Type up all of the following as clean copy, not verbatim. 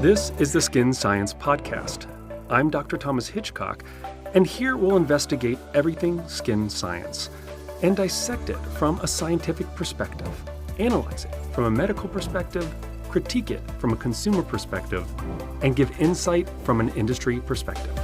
This is the Skin Science Podcast. I'm Dr. Thomas Hitchcock, and here we'll investigate everything skin science and dissect it from a scientific perspective, analyze it from a medical perspective, critique it from a consumer perspective, and give insight from an industry perspective.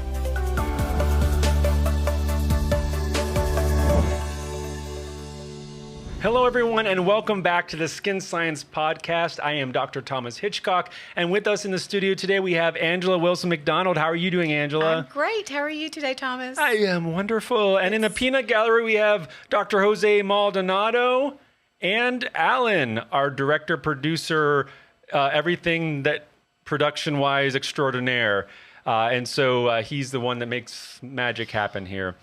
Hello, everyone, and welcome back to the Skin Science Podcast. I am Dr. Thomas Hitchcock, and with us in the studio today, we have Angela Wilson McDonald. How are you doing, Angela? I'm great. How are you today, Thomas? I am wonderful. And in the peanut gallery, we have Dr. Jose Maldonado and Alan, our director, producer, everything that production-wise extraordinaire. And so he's the one that makes magic happen here.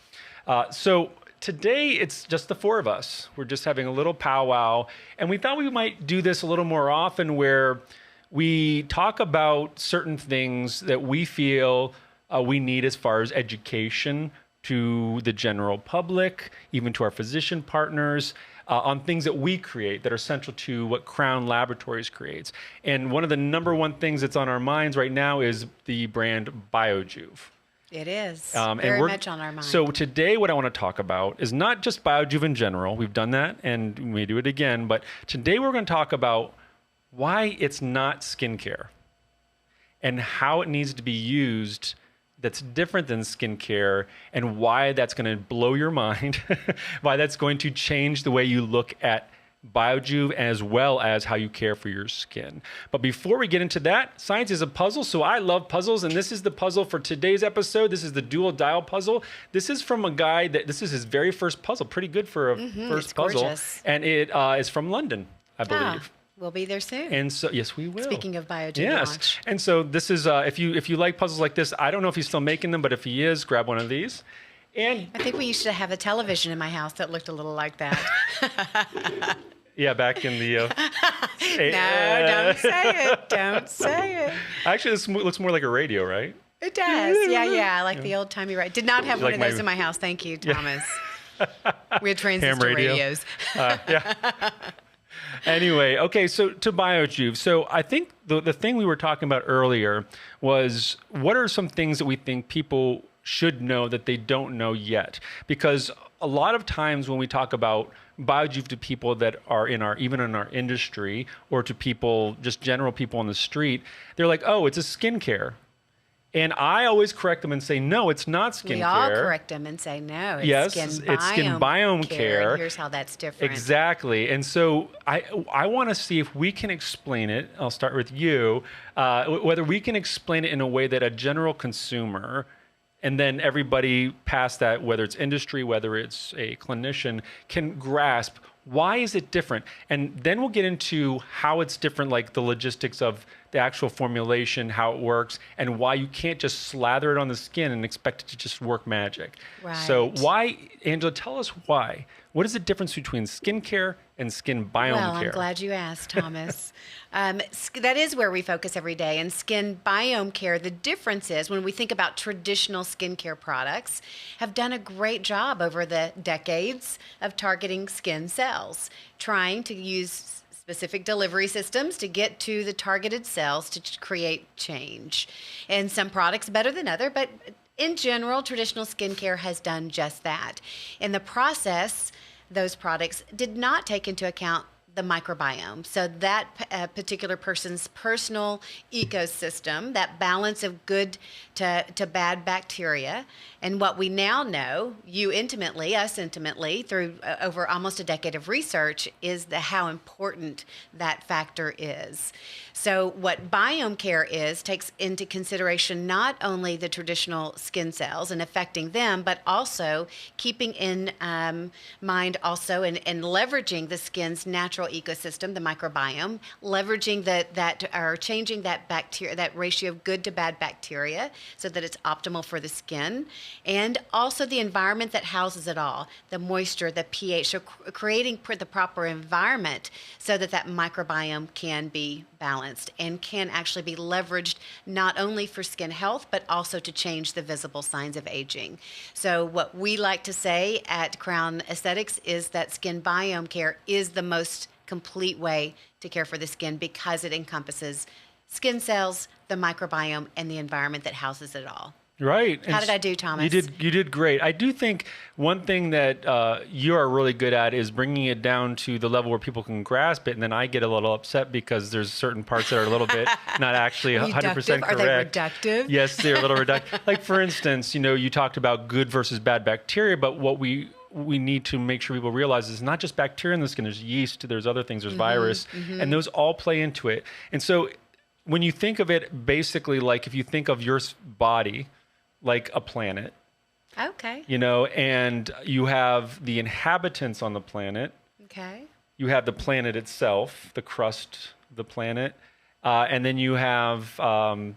Today, it's just the four of us. We're just having a little powwow, and we thought we might do this a little more often where we talk about certain things that we feel we need as far as education to the general public, even to our physician partners, on things that we create that are central to what Crown Laboratories creates. And one of the number one things that's on our minds right now is the brand BIOJUVE. It is very much on our mind. So today what I want to talk about is not just BIOJUVE in general. We've done that and we may do it again. But today we're going to talk about why it's not skincare and how it needs to be used that's different than skincare and why that's going to blow your mind, why that's going to change the way you look at BIOJUVE as well as how you care for your skin. But before we get into that, science is a puzzle, so I love puzzles, and this is the puzzle for today's episode. This is the dual dial puzzle. This is from a guy this is his very first puzzle. Pretty good for a first puzzle. Gorgeous. And it is from London, I believe. We'll be there soon. And so, yes, we will. Speaking of BIOJUVE launch. And so this is, if you like puzzles like this, I don't know if he's still making them, but if he is, grab one of these. And I think we used to have a television in my house that looked a little like that. Yeah, back in the... No, don't say it. Don't say it. Actually, this looks more like a radio, right? It does. Yeah. Like the old-timey radio. Did not have one of those in my house. Thank you, Thomas. We had transistor radios. Yeah. Anyway, okay, so to BIOJUVE. So I think the thing we were talking about earlier was what are some things that we think people should know that they don't know yet? Because a lot of times when we talk about BIOJUVE to people that are even in our industry or to people, just general people on the street, they're like, oh, it's a skincare. And I always correct them and say, no, it's not skincare. We all correct them and say, no, it's skin biome care. Here's how that's different. Exactly. And so I want to see if we can explain it. I'll start with you, whether we can explain it in a way that a general consumer and then everybody past that, whether it's industry, whether it's a clinician, can grasp why is it different? And then we'll get into how it's different, like the logistics of the actual formulation, how it works, and why you can't just slather it on the skin and expect it to just work magic. Right. So why, Angela, tell us why. What is the difference between skincare and skin biome Well, care? I'm glad you asked, Thomas. That is where we focus every day. In skin biome care, the difference is when we think about traditional skincare products, have done a great job over the decades of targeting skin cells, trying to use specific delivery systems to get to the targeted cells to create change. And some products better than other, but in general, traditional skincare has done just that. In the process, those products did not take into account the microbiome. So that particular person's personal ecosystem, that balance of good to bad bacteria. And what we now know, us intimately, through over almost a decade of research, is how important that factor is. So what biome care takes into consideration not only the traditional skin cells and affecting them, but also keeping in mind also and leveraging the skin's natural ecosystem, the microbiome, leveraging changing that bacteria, that ratio of good to bad bacteria so that it's optimal for the skin, and also the environment that houses it all, the moisture, the pH, so creating the proper environment so that microbiome can be balanced and can actually be leveraged not only for skin health, but also to change the visible signs of aging. So what we like to say at Crown Aesthetics is that skin biome care is the most complete way to care for the skin because it encompasses skin cells, the microbiome, and the environment that houses it all. Right. How did I do, Thomas? You did great. I do think one thing that you are really good at is bringing it down to the level where people can grasp it, and then I get a little upset because there's certain parts that are a little bit not actually 100% correct. Are they reductive? Yes, they're a little reductive. Like for instance, you talked about good versus bad bacteria, but what we need to make sure people realize is not just bacteria in the skin. There's yeast, there's other things, there's virus, and those all play into it. And so when you think of it basically like if you think of your body like a planet. Okay. And you have the inhabitants on the planet. Okay. You have the planet itself, the crust of the planet. And then you have, the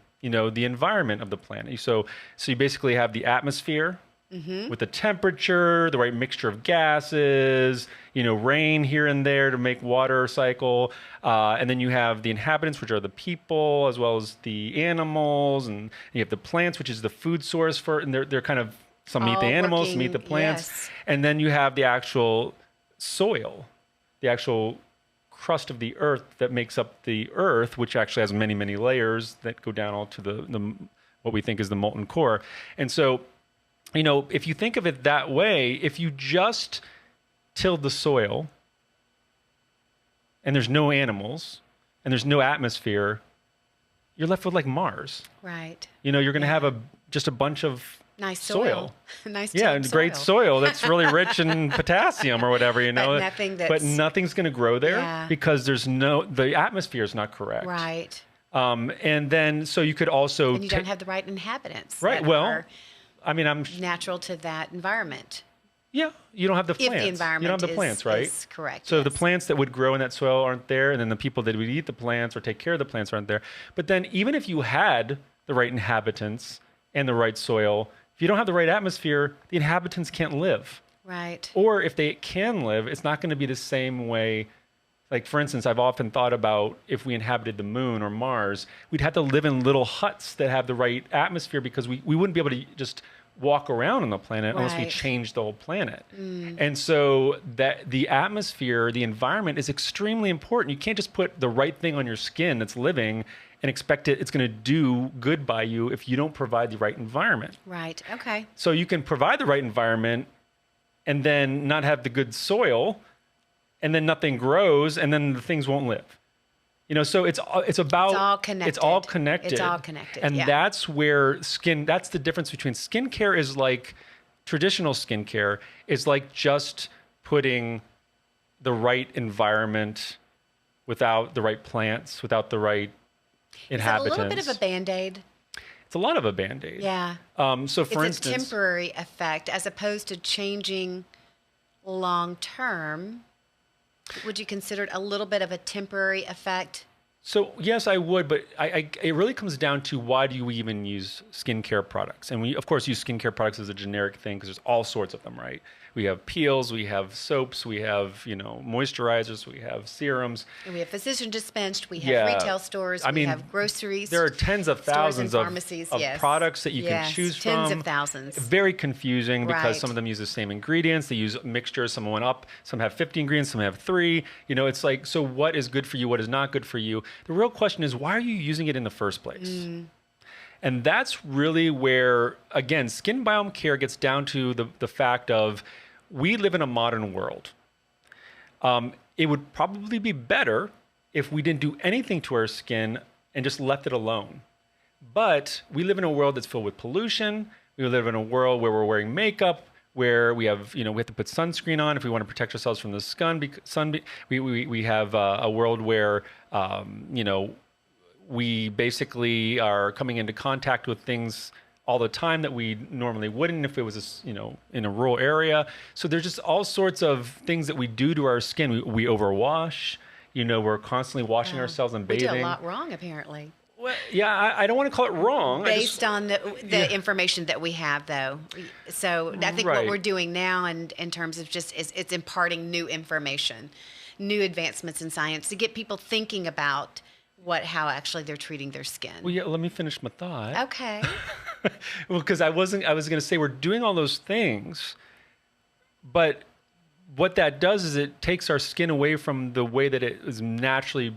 environment of the planet. So you basically have the atmosphere with the temperature, the right mixture of gases, rain here and there to make water cycle. And then you have the inhabitants, which are the people, as well as the animals. And you have the plants, which is the food source and they're kind of, some eat the animals, some eat the plants. Yes. And then you have the actual soil, the actual crust of the earth that makes up the earth, which actually has many, many layers that go down all to the what we think is the molten core. And so, if you think of it that way, if you just tilled the soil and there's no animals and there's no atmosphere, you're left with like Mars. Right. You're going to have just a bunch of nice soil. Nice and great soil that's really rich in potassium or whatever, But nothing's going to grow there because the atmosphere is not correct. Right. And then so you could also and you don't have the right inhabitants. Right. Well, I'm natural to that environment. Yeah, you don't have the plants. If the environment you don't have the plants, right? Is correct. So the plants that would grow in that soil aren't there, and then the people that would eat the plants or take care of the plants aren't there. But then even if you had the right inhabitants and the right soil, if you don't have the right atmosphere, the inhabitants can't live. Right. Or if they can live, it's not going to be the same way. Like, for instance, I've often thought about if we inhabited the moon or Mars, we'd have to live in little huts that have the right atmosphere because we wouldn't be able to just walk around on the planet unless we changed the whole planet. And so that the atmosphere, the environment is extremely important. You can't just put the right thing on your skin that's living and expect it's going to do good by you if you don't provide the right environment. Right. Okay. So you can provide the right environment and then not have the good soil, and then nothing grows, and then the things won't live. So it's all connected. It's all connected. And that's where that's the difference between skincare is like traditional skincare is like just putting the right environment without the right plants, without the right inhabitants. Is it a little bit of a Band-Aid? It's a lot of a Band-Aid. Yeah. So for instance, it's a temporary effect as opposed to changing long term. Would you consider it a little bit of a temporary effect? So yes, I would, but it really comes down to why do we even use skincare products? And we, of course, use skincare products as a generic thing because there's all sorts of them, right? We have peels, we have soaps, we have, moisturizers, we have serums. And we have physician dispensed, we have retail stores, we have groceries. There are tens of thousands of products that you can choose from. Tens of thousands. Very confusing because some of them use the same ingredients. They use mixtures. Some went up. Some have 50 ingredients. Some have 3. It's like, so what is good for you? What is not good for you? The real question is, why are you using it in the first place? And that's really where, again, skin biome care gets down to the fact of we live in a modern world. It would probably be better if we didn't do anything to our skin and just left it alone. But we live in a world that's filled with pollution. We live in a world where we're wearing makeup, where we have, we have to put sunscreen on if we want to protect ourselves from the sun. We have a world where, we basically are coming into contact with things all the time that we normally wouldn't if it was, in a rural area. So there's just all sorts of things that we do to our skin. We overwash, we're constantly washing ourselves and bathing. We do a lot wrong, apparently. Well, yeah, I don't want to call it wrong. Based on the information that we have, though. So I think what we're doing now in terms of it's imparting new information, new advancements in science to get people thinking about how actually they're treating their skin. Well, yeah, let me finish my thought. Okay. Well, because I was going to say we're doing all those things, but what that does is it takes our skin away from the way that it is naturally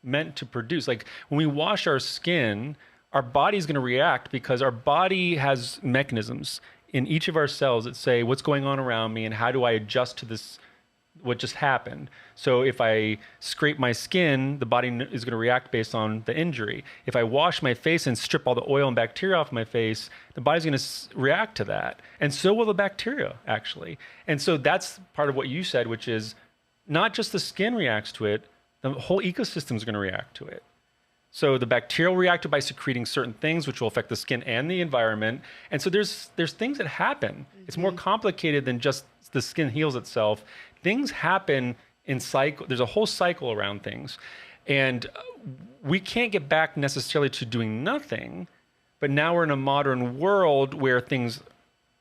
meant to produce. Like when we wash our skin, our body's going to react because our body has mechanisms in each of our cells that say what's going on around me and how do I adjust to this, what just happened. So if I scrape my skin, the body is going to react based on the injury. If I wash my face and strip all the oil and bacteria off my face, the body's going to react to that. And so will the bacteria, actually. And so that's part of what you said, which is not just the skin reacts to it, the whole ecosystem is going to react to it. So the bacteria will react by secreting certain things, which will affect the skin and the environment. And so there's things that happen. It's more complicated than just the skin heals itself. Things happen in cycle. There's a whole cycle around things. And we can't get back necessarily to doing nothing, but now we're in a modern world where things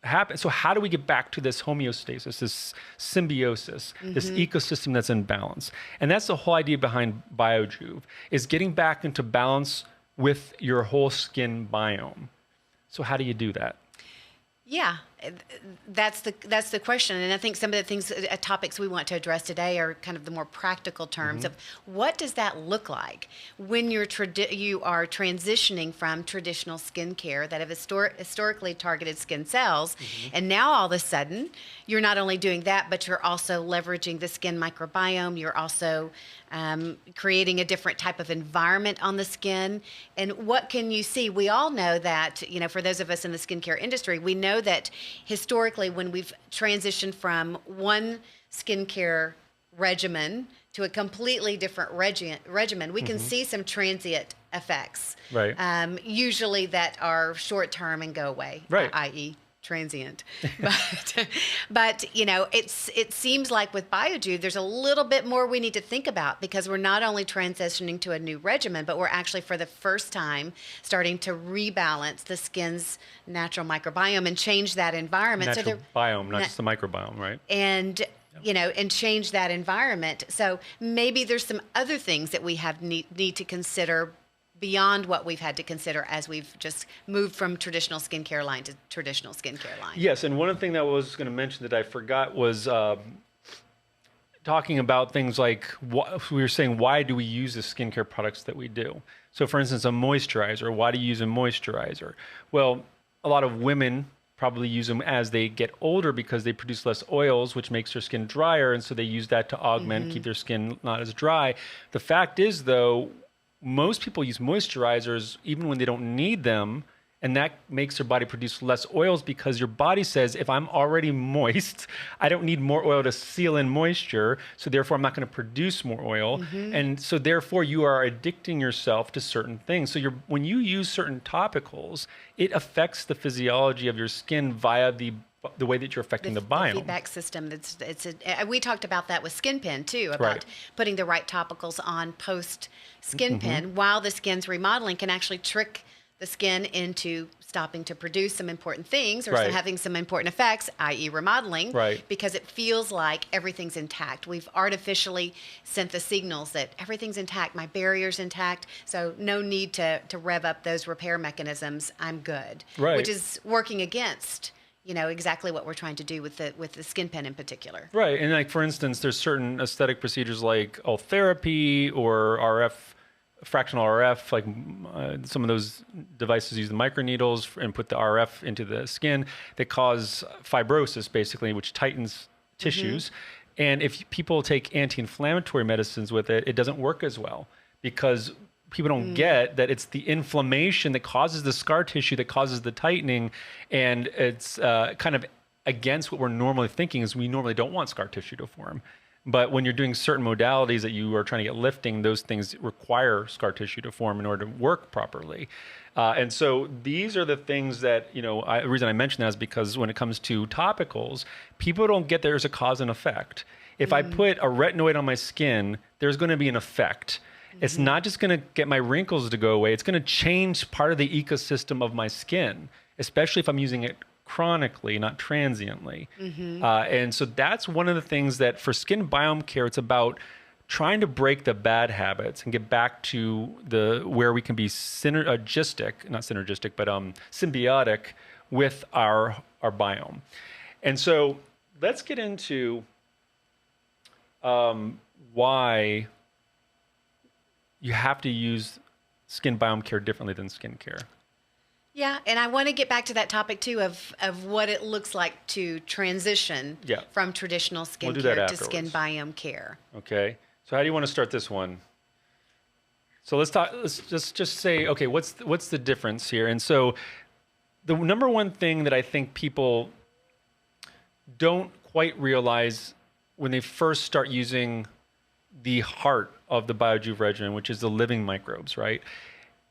happen. So how do we get back to this homeostasis, this symbiosis, this ecosystem that's in balance? And that's the whole idea behind BIOJUVE, is getting back into balance with your whole skin biome. So how do you do that? Yeah, that's the question, and I think some of the things, topics we want to address today are kind of the more practical terms of what does that look like when you are transitioning from traditional skincare that have historically targeted skin cells, and now all of a sudden you're not only doing that, but you're also leveraging the skin microbiome. You're also creating a different type of environment on the skin. And what can you see? We all know that, for those of us in the skincare industry, we know that historically when we've transitioned from one skincare regimen to a completely different regimen, we can see some transient effects. Right. Usually that are short term and go away, right. i.e. transient. But it seems like with BIOJUVE, there's a little bit more we need to think about, because we're not only transitioning to a new regimen, but we're actually for the first time starting to rebalance the skin's natural microbiome and change that environment. Natural biome, not just the microbiome, right? And and change that environment. So maybe there's some other things that we have need to consider beyond what we've had to consider as we've just moved from traditional skincare line to traditional skincare line. Yes, and one thing that I was going to mention that I forgot was talking about things like, we were saying, why do we use the skincare products that we do? So for instance, a moisturizer, why do you use a moisturizer? Well, a lot of women probably use them as they get older because they produce less oils, which makes their skin drier, and so they use that to augment, keep their skin not as dry. The fact is, though, most people use moisturizers even when they don't need them, and that makes their body produce less oils because your body says, if I'm already moist, I don't need more oil to seal in moisture, so therefore I'm not going to produce more oil. And so therefore you are addicting yourself to certain things. So when you use certain topicals, it affects the physiology of your skin via the way that you're affecting the biome. The feedback system. We talked about that with Skin Pen too, about putting the right topicals on post Skin Pen while the skin's remodeling can actually trick the skin into stopping to produce some important things or having some important effects, i.e. remodeling, because it feels like everything's intact. We've artificially sent the signals that everything's intact, my barrier's intact, so no need to rev up those repair mechanisms, I'm good, which is working against exactly what we're trying to do with the Skin Pen in particular. Right, and like for instance, there's certain aesthetic procedures like ultherapy or fractional RF, like some of those devices use the microneedles and put the RF into the skin that cause fibrosis, basically, which tightens tissues. And if people take anti-inflammatory medicines with it, it doesn't work as well because people don't get that it's the inflammation that causes the scar tissue that causes the tightening, and it's kind of against what we're normally thinking is we normally don't want scar tissue to form. But when you're doing certain modalities that you are trying to get lifting, those things require scar tissue to form in order to work properly. And so these are the things that, the reason I mention that is because when it comes to topicals, people don't get there's a cause and effect. If I put a retinoid on my skin, there's going to be an effect. It's not just going to get my wrinkles to go away. It's going to change part of the ecosystem of my skin, especially if I'm using it chronically, not transiently. And so that's one of the things that for skin biome care, it's about trying to break the bad habits and get back to where we can be synergistic with our biome. And so let's get into why you have to use skin biome care differently than skincare. Yeah, and I want to get back to that topic too of what it looks like to transition from traditional skincare to skin biome care. Okay. So how do you want to start this one? So let's talk. Let's just say, okay, what's the difference here? And so the number one thing that I think people don't quite realize when they first start using the heart of the BIOJUVE regimen, which is the living microbes, right,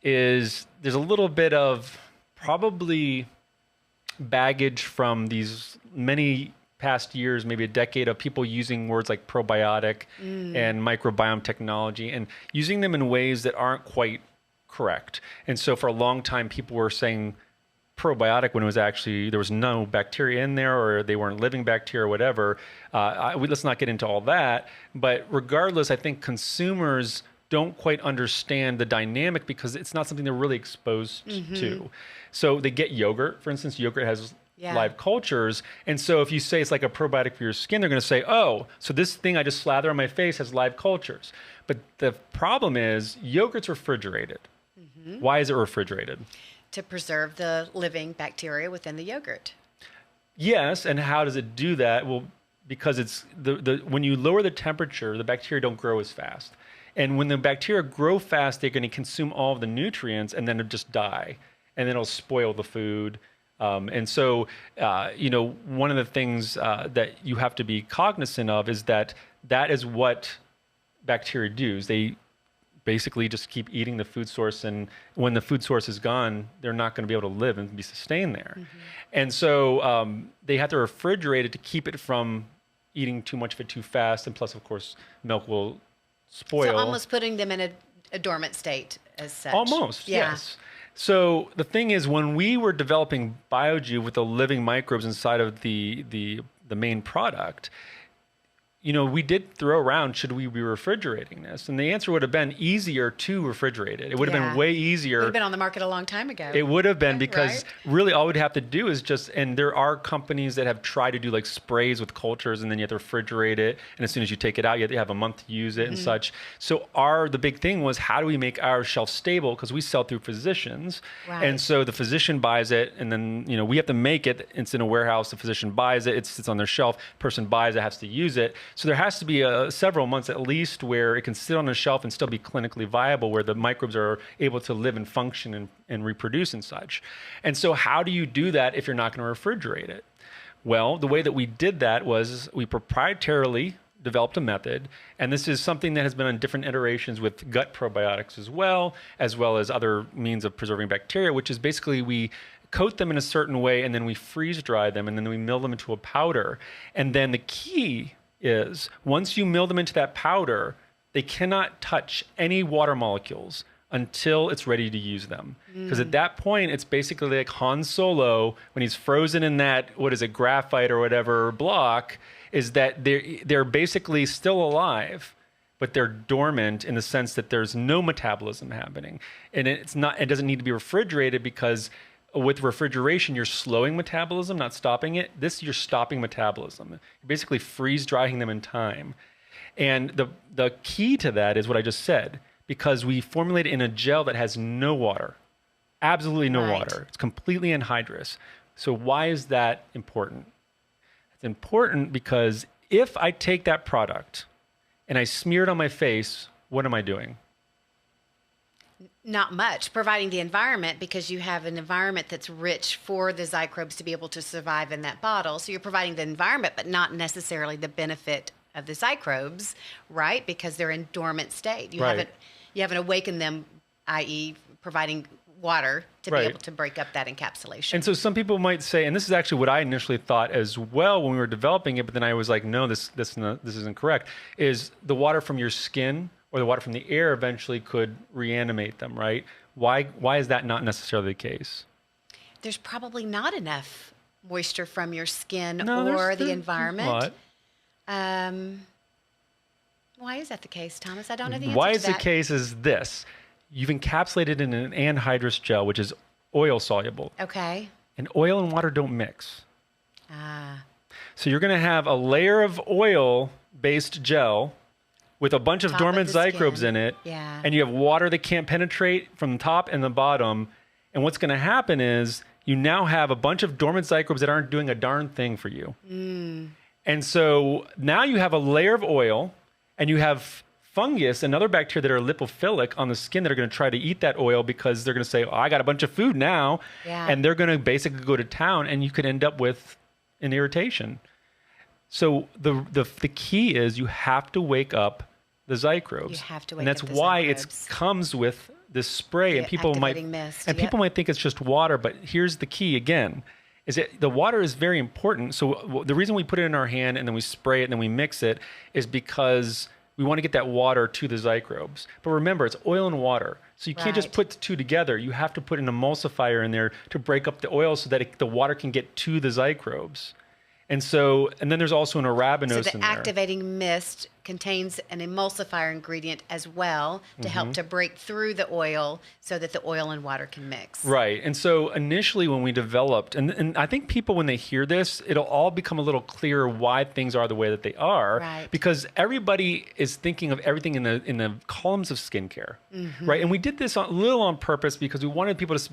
is there's a little bit of probably baggage from these many past years, maybe a decade of people using words like probiotic and microbiome technology and using them in ways that aren't quite correct. And so for a long time, people were saying probiotic when it was actually, there was no bacteria in there or they weren't living bacteria or whatever. Let's not get into all that. But regardless, I think consumers don't quite understand the dynamic because it's not something they're really exposed to. So they get yogurt, for instance. Yogurt has live cultures. And so if you say it's like a probiotic for your skin, they're going to say, oh, so this thing I just slather on my face has live cultures. But the problem is yogurt's refrigerated. Why is it refrigerated? To preserve the living bacteria within the yogurt. Yes, and how does it do that? Well, because it's when you lower the temperature, the bacteria don't grow as fast. And when the bacteria grow fast, they're going to consume all of the nutrients and then it'll just die. And then it'll spoil the food. And so, you know, one of the things that you have to be cognizant of is that is what bacteria do. Is they basically just keep eating the food source. And when the food source is gone, they're not going to be able to live and be sustained there. And so they have to refrigerate it to keep it from eating too much of it too fast. And plus, of course, milk will spoil. So almost putting them in a dormant state as such. Almost, yes. So the thing is, when we were developing BIOJUVE with the living microbes inside of the main product, you know, we did throw around, should we be refrigerating this? And the answer would have been easier to refrigerate it. It would have been way easier. It would have been on the market a long time ago. It would have been because really all we'd have to do is just, and there are companies that have tried to do like sprays with cultures and then you have to refrigerate it. And as soon as you take it out, you have to have a month to use it and such. So the big thing was, how do we make our shelf stable? Because we sell through physicians. And so the physician buys it and then, you know, we have to make it. It's in a warehouse. The physician buys it. It sits on their shelf. Person buys it, has to use it. So there has to be several months at least where it can sit on a shelf and still be clinically viable, where the microbes are able to live and function and reproduce and such. And so how do you do that if you're not going to refrigerate it? Well, the way that we did that was we proprietarily developed a method, and this is something that has been on different iterations with gut probiotics as well as other means of preserving bacteria, which is basically we coat them in a certain way and then we freeze dry them and then we mill them into a powder. And then the key is once you mill them into that powder, they cannot touch any water molecules until it's ready to use them. Because at that point, it's basically like Han Solo when he's frozen in that, graphite or whatever block, is that they're basically still alive, but they're dormant in the sense that there's no metabolism happening. And it doesn't need to be refrigerated because with refrigeration, you're slowing metabolism, not stopping it. You're stopping metabolism. You're basically freeze drying them in time. And the key to that is what I just said, because we formulate it in a gel that has no water, absolutely no water. It's completely anhydrous. So why is that important? It's important because if I take that product and I smear it on my face, what am I doing? Not much, providing the environment, because you have an environment that's rich for the Xycrobes to be able to survive in that bottle. So you're providing the environment, but not necessarily the benefit of the Xycrobes, right? Because they're in dormant state. You haven't awakened them, i.e. providing water to be able to break up that encapsulation. And so some people might say, and this is actually what I initially thought as well when we were developing it, but then I was like, no, this isn't correct, is the water from your skin or the water from the air eventually could reanimate them, right? Why is that not necessarily the case? There's probably not enough moisture from your skin or the environment. Why is that the case, Thomas? I don't know the answer to that. Why is the case is this. You've encapsulated it in an anhydrous gel, which is oil soluble. Okay. And oil and water don't mix. So you're going to have a layer of oil-based gel with a bunch of Top dormant of the Xycrobes skin. in it, Yeah. and you have water that can't penetrate from the top and the bottom. And what's going to happen is you now have a bunch of dormant Xycrobes that aren't doing a darn thing for you. And so now you have a layer of oil, and you have fungus and other bacteria that are lipophilic on the skin that are going to try to eat that oil because they're going to say, oh, I got a bunch of food now. Yeah. And they're going to basically go to town, and you could end up with an irritation. So the key is you have to wake up the Xycrobes. You have to wake and that's up the why it Xycrobes. comes with this spray, The and people might activating mist, and yep. people might think it's just water, but here's the key again. Is that the water is very important. So the reason we put it in our hand and then we spray it and then we mix it is because we want to get that water to the Xycrobes. But remember, it's oil and water. So you can't just Right. put the two together. You have to put an emulsifier in there to break up the oil so that the water can get to the Xycrobes. And then there's also an arabinose So the in there. activating mist contains an emulsifier ingredient as well to help to break through the oil so that the oil and water can mix. Right. And so initially when we developed, and I think people, when they hear this, it'll all become a little clearer why things are the way that they are. Right. Because everybody is thinking of everything in the columns of skincare. Right. And we did this a little on purpose because we wanted people to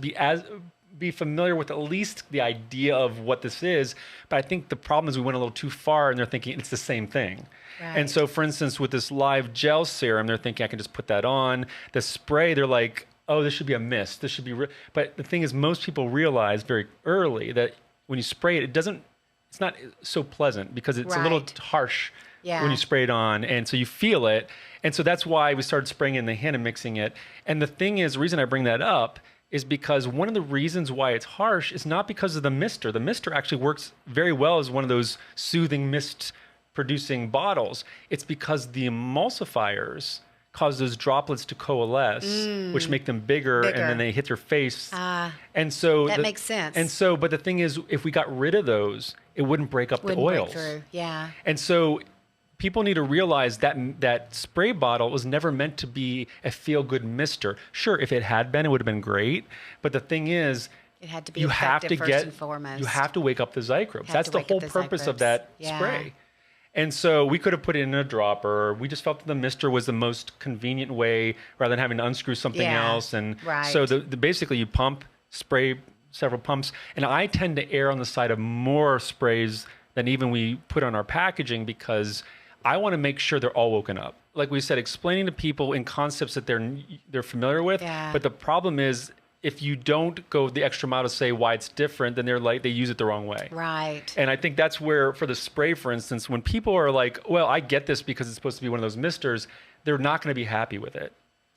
be familiar with at least the idea of what this is. But I think the problem is we went a little too far, and they're thinking it's the same thing. Right. And so, for instance, with this live gel serum, they're thinking I can just put that on. The spray, they're like, oh, this should be a mist. This should be. But the thing is, most people realize very early that when you spray it, it's not so pleasant because it's a little Right. harsh Yeah. when you spray it on. And so you feel it. And so that's why we started spraying it in the hand and mixing it. And the thing is, the reason I bring that up is because one of the reasons why it's harsh is not because of the mister. The mister actually works very well as one of those soothing mist producing bottles. It's because the emulsifiers cause those droplets to coalesce, which make them bigger, and then they hit your face. And so That makes sense. And so, but the thing is, if we got rid of those, it wouldn't break up the oils. Break through. Yeah. And so people need to realize that that spray bottle was never meant to be a feel-good mister. Sure, if it had been, it would have been great. But the thing is, It had to be you have effective to first and foremost. you have to wake up the Xycrobes. Have That's to the wake up whole the purpose of Xycrobes. that Yeah. spray. And so we could have put it in a dropper. We just felt that the mister was the most convenient way rather than having to unscrew something Yeah, else. And right. so basically you spray several pumps. And I tend to err on the side of more sprays than even we put on our packaging because I want to make sure they're all woken up. Like we said, explaining to people in concepts that they're familiar with. Yeah. But the problem is, if you don't go the extra mile to say why it's different, then they use it the wrong way. Right. And I think that's where, for the spray, for instance, when people are like, well, I get this because it's supposed to be one of those misters, they're not going to be happy with it.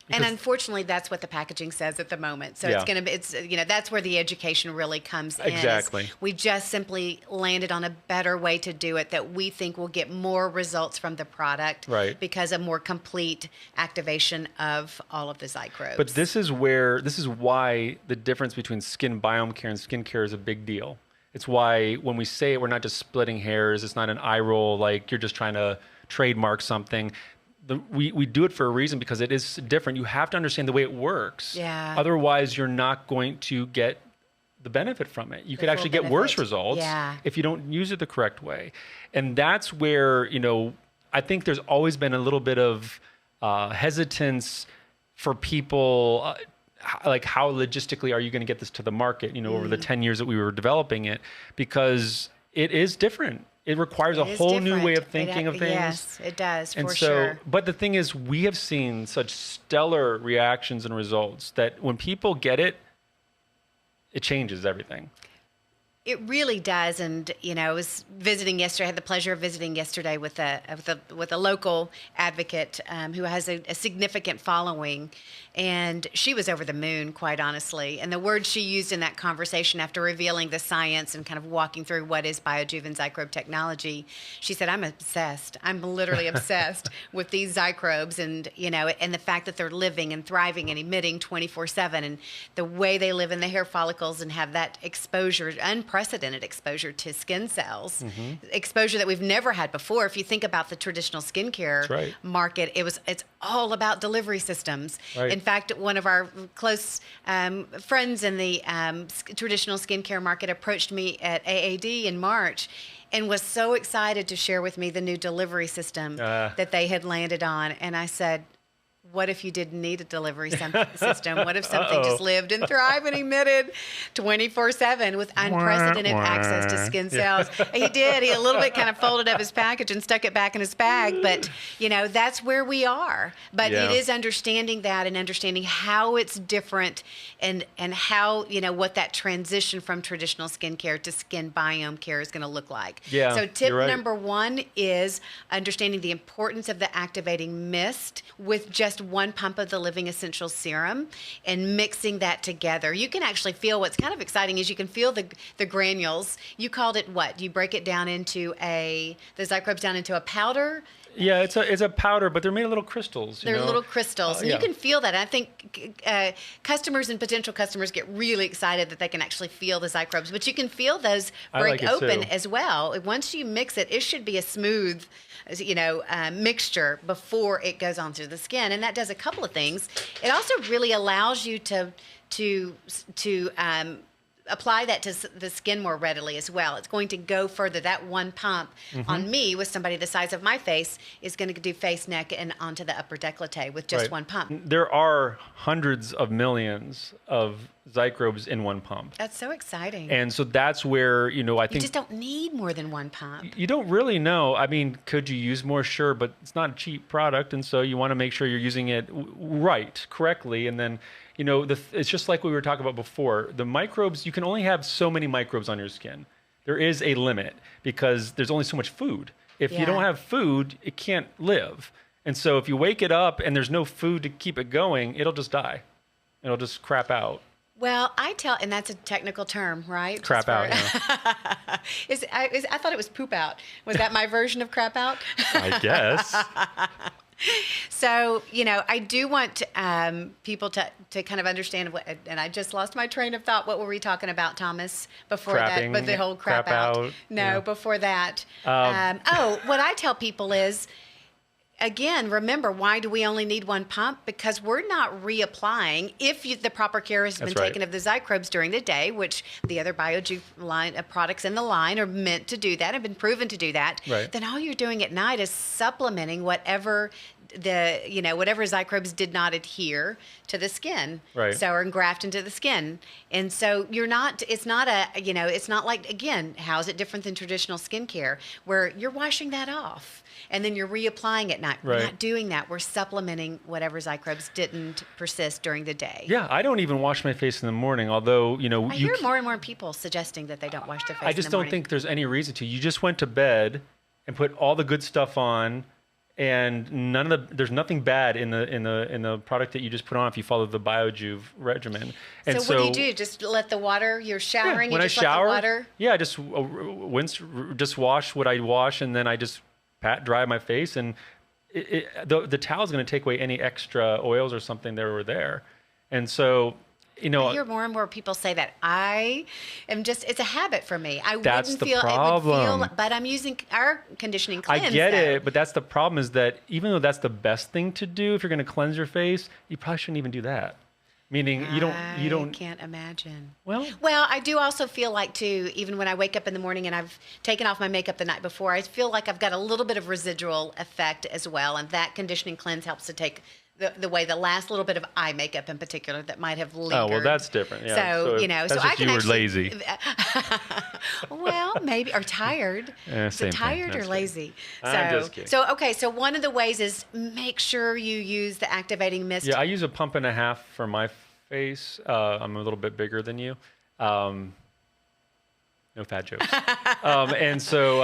And unfortunately, that's what the packaging says at the moment. So Yeah. that's where the education really comes in. Exactly. We just simply landed on a better way to do it that we think will get more results from the product. Right. Because of more complete activation of all of the Xycrobes. But this is why the difference between skin biome care and skincare is a big deal. It's why when we say it, we're not just splitting hairs. It's not an eye roll like you're just trying to trademark something. We do it for a reason because it is different. You have to understand the way it works. Yeah. Otherwise, you're not going to get the benefit from it. You could full actually get worse benefit. results Yeah. if you don't use it the correct way. And that's where, I think there's always been a little bit of hesitance for people, like how logistically are you going to get this to the market, over the 10 years that we were developing it, because it is different. It requires a It is whole new way of different. thinking of things. Yes, it does, And for so, sure. but the thing is, we have seen such stellar reactions and results that when people get it, it changes everything. It really does, and I was visiting yesterday. I had the pleasure of visiting yesterday with a local advocate who has a significant following, and she was over the moon, quite honestly. And the words she used in that conversation, after revealing the science and kind of walking through what is BIOJUVE and Xycrobe technology, she said, "I'm obsessed. I'm literally obsessed with these Xycrobes, and and the fact that they're living and thriving and emitting 24/7, and the way they live in the hair follicles and have that exposure, unprecedented exposure to skin cells, exposure that we've never had before. If you think about the traditional skincare right. market, it's all about delivery systems. Right. In fact, one of our close friends in the traditional skincare market approached me at AAD in March, and was so excited to share with me the new delivery system that they had landed on. And I said, what if you didn't need a delivery system? What if something just lived and thrived and emitted 24/7 with unprecedented access to skin cells? He did. He a little bit kind of folded up his package and stuck it back in his bag. But, that's where we are. But it is understanding that and understanding how it's different and how, what that transition from traditional skincare to skin biome care is going to look like. Yeah, so tip you're right. number 1 is understanding the importance of the activating mist with just 1 pump of the Living Essentials serum and mixing that together. You can actually feel what's kind of exciting is you can feel the granules. You called it what? You break it down into the Xycrobes down into a powder? Yeah, it's a powder, but they're made of little crystals. They're little crystals, and you can feel that. And I think customers and potential customers get really excited that they can actually feel the Xycrobes, but you can feel those break open as well. Once you mix it, it should be a smooth, mixture before it goes on through the skin, and that does a couple of things. It also really allows you to apply that to the skin more readily as well. It's going to go further. That 1 pump on me with somebody the size of my face is going to do face, neck, and onto the upper décolleté with just 1 pump. There are hundreds of millions of Xycrobes in 1 pump. That's so exciting. And so that's where, I think... You just don't need more than 1 pump. You don't really know. I mean, could you use more? Sure, but it's not a cheap product, and so you want to make sure you're using it correctly, and then... it's just like we were talking about before. The microbes, you can only have so many microbes on your skin. There is a limit because there's only so much food. If you don't have food, it can't live. And so if you wake it up and there's no food to keep it going, it'll just die. It'll just crap out. Well, and that's a technical term, right? Crap out, I thought it was poop out. Was that my version of crap out? I guess. So, I do want people to kind of understand and I just lost my train of thought. What were we talking about, Thomas, before Crapping, that? But the whole crap out. No, before that. What I tell people is, again, remember, why do we only need 1 pump? Because we're not reapplying if the proper care has been taken of the Xycrobes during the day, which the other BIOJUVE line of products in the line are meant to do that, have been proven to do that. Right. Then all you're doing at night is supplementing whatever whatever Xycrobes did not adhere to the skin. Right. So or engraft into the skin. And so it's not like, again, how is it different than traditional skincare where you're washing that off and then you're reapplying at night. Right. We're not doing that. We're supplementing whatever Xycrobes didn't persist during the day. Yeah, I don't even wash my face in the morning, although, I hear more and more people suggesting that they don't wash their face in the morning. I just don't think there's any reason to. You just went to bed and put all the good stuff on, and there's nothing bad in the product that you just put on if you follow the BIOJUVE regimen. And so what do? Just let the water, you're showering, when you I just shower, let the water? Yeah, I just just wash what I wash, and then I just pat dry my face, and the towel's going to take away any extra oils or something that were there. And so, I hear more and more people say that. I am it's a habit for me. That's wouldn't the feel problem. it would feel, but I'm using our conditioning cleanse. I get it, but that's the problem is that even though that's the best thing to do if you're going to cleanse your face, you probably shouldn't even do that. Meaning you don't. I can't imagine. Well, I do also feel like too, even when I wake up in the morning and I've taken off my makeup the night before, I feel like I've got a little bit of residual effect as well, and that conditioning cleanse helps to take the last little bit of eye makeup in particular that might have lingered. Oh, well, that's different. Yeah. So that's so just I can you were lazy. Well, maybe, or tired. Same tired thing. or lazy. I'm just kidding. So one of the ways is make sure you use the activating mist. Yeah, I use a pump and a half for my face. I'm a little bit bigger than you. No fat jokes. And so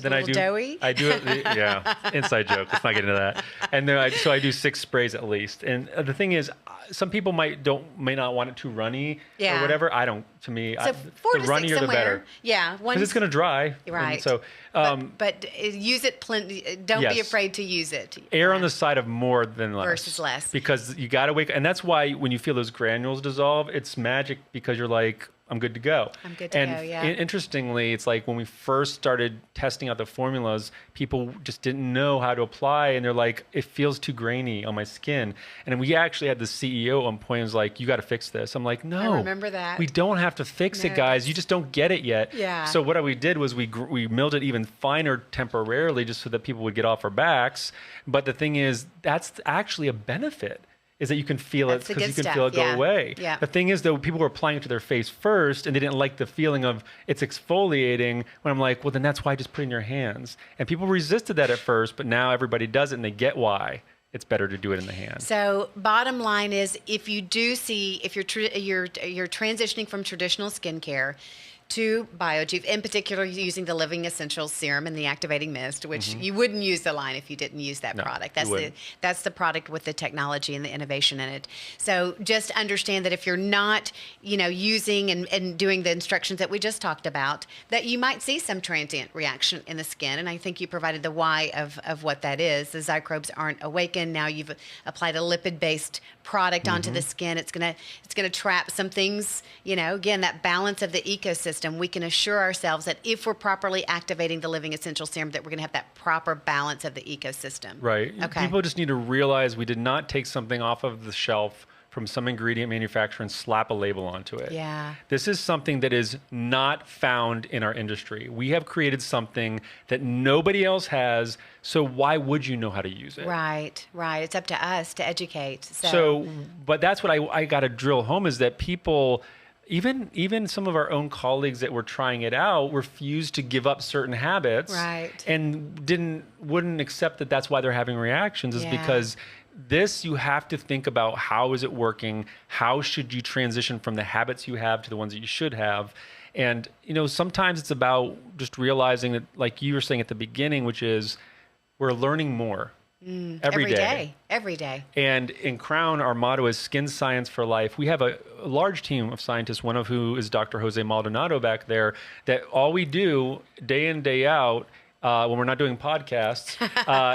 then I do doughy? I do it. Yeah, inside joke. Let's not get into that. And then I do 6 sprays at least. And the thing is, some people may not want it too runny or whatever. I don't. To me, so 4 to 6 runnier the better. Yeah, because it's going to dry. Right. And so, but use it plenty. Don't be afraid to use it. Err on the side of more than less. Versus less. Because you got to wake, and that's why when you feel those granules dissolve, it's magic because you're like, I'm good to go. I'm good to go, yeah. Interestingly, it's like when we first started testing out the formulas, people just didn't know how to apply, and they're like, it feels too grainy on my skin. And then we actually had the CEO at one point was like, you got to fix this. I'm like, no, I remember that. we don't have to fix it, guys. You just don't get it yet. Yeah. So what we did was we milled it even finer temporarily just so that people would get off our backs. But the thing is, that's actually a benefit, is that you can feel it because you can feel it go away. Yeah. The thing is, though, people were applying it to their face first, and they didn't like the feeling of it's exfoliating. When I'm like, well, then that's why just put it in your hands. And people resisted that at first, but now everybody does it, and they get why it's better to do it in the hands. So bottom line is, if you do see, if you're transitioning from traditional skincare to BIOJUVE, in particular using the Living Essentials Serum and the Activating Mist, which you wouldn't use the line if you didn't use that product. That's the product with the technology and the innovation in it. So just understand that if you're not, using and doing the instructions that we just talked about, that you might see some transient reaction in the skin. And I think you provided the why of what that is. The Xycrobes aren't awakened. Now you've applied a lipid-based product onto the skin. It's gonna trap some things. Again, that balance of the ecosystem. We can assure ourselves that if we're properly activating the Living Essential Serum, that we're going to have that proper balance of the ecosystem. Right. Okay. People just need to realize we did not take something off of the shelf from some ingredient manufacturer and slap a label onto it. Yeah. This is something that is not found in our industry. We have created something that nobody else has, so why would you know how to use it? Right. It's up to us to educate. But that's what I got to drill home, is that people, even some of our own colleagues that were trying it out, refused to give up certain habits, and wouldn't accept that that's why they're having reactions, is because this, you have to think about, how is it working? How should you transition from the habits you have to the ones that you should have? And sometimes it's about just realizing that, like you were saying at the beginning, which is we're learning more. Every day. And in Crown, our motto is Skin Science for Life. We have a large team of scientists, one of who is Dr. Jose Maldonado back there, that all we do day in, day out, when we're not doing podcasts,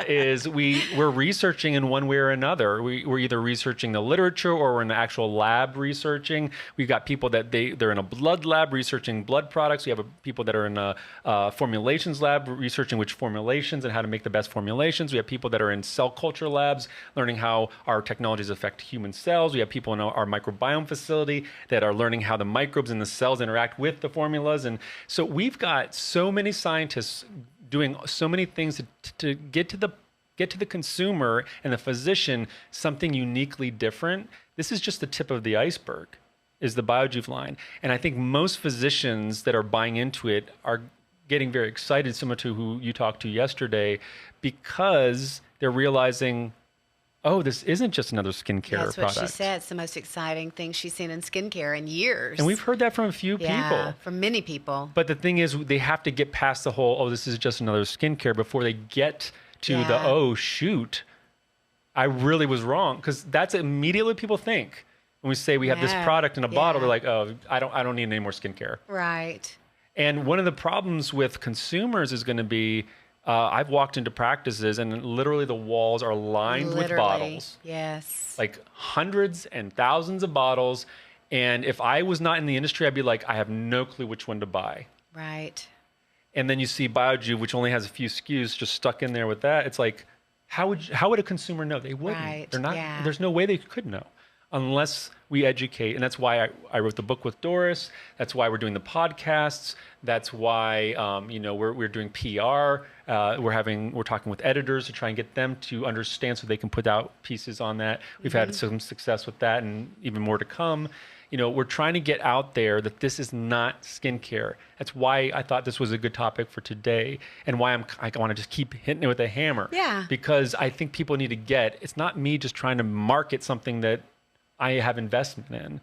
is we're researching in one way or another. We're either researching the literature, or we're in the actual lab researching. We've got people that they're in a blood lab researching blood products. We have people that are in a formulations lab researching which formulations and how to make the best formulations. We have people that are in cell culture labs learning how our technologies affect human cells. We have people in our microbiome facility that are learning how the microbes in the cells interact with the formulas. And so we've got so many scientists doing so many things to get to the consumer and the physician something uniquely different. This is just the tip of the iceberg, is the BIOJUVE line. And I think most physicians that are buying into it are getting very excited, similar to who you talked to yesterday, because they're realizing, oh, this isn't just another skincare product. That's what she said. It's the most exciting thing she's seen in skincare in years. And we've heard that from a few people. From many people. But the thing is, they have to get past the whole, oh, this is just another skincare, before they get to the, oh, shoot, I really was wrong. Because that's immediately what people think. When we say we have this product in a bottle, they're like, oh, I don't need any more skincare. Right. And one of the problems with consumers is going to be, I've walked into practices and literally the walls are lined with bottles. Yes. Like hundreds and thousands of bottles. And if I was not in the industry, I'd be like, I have no clue which one to buy. Right. And then you see BIOJUVE, which only has a few SKUs, just stuck in there with that. It's like, how would a consumer know? They wouldn't. Right. They're not. There's no way they could know unless we educate. And that's why I wrote the book with Doris. That's why we're doing the podcasts. That's why we're doing PR. We're talking with editors to try and get them to understand so they can put out pieces on that. We've had some success with that, and even more to come. We're trying to get out there that this is not skincare. That's why I thought this was a good topic for today, and why I want to just keep hitting it with a hammer. Yeah. Because I think people need to get, it's not me just trying to market something that I have investment in.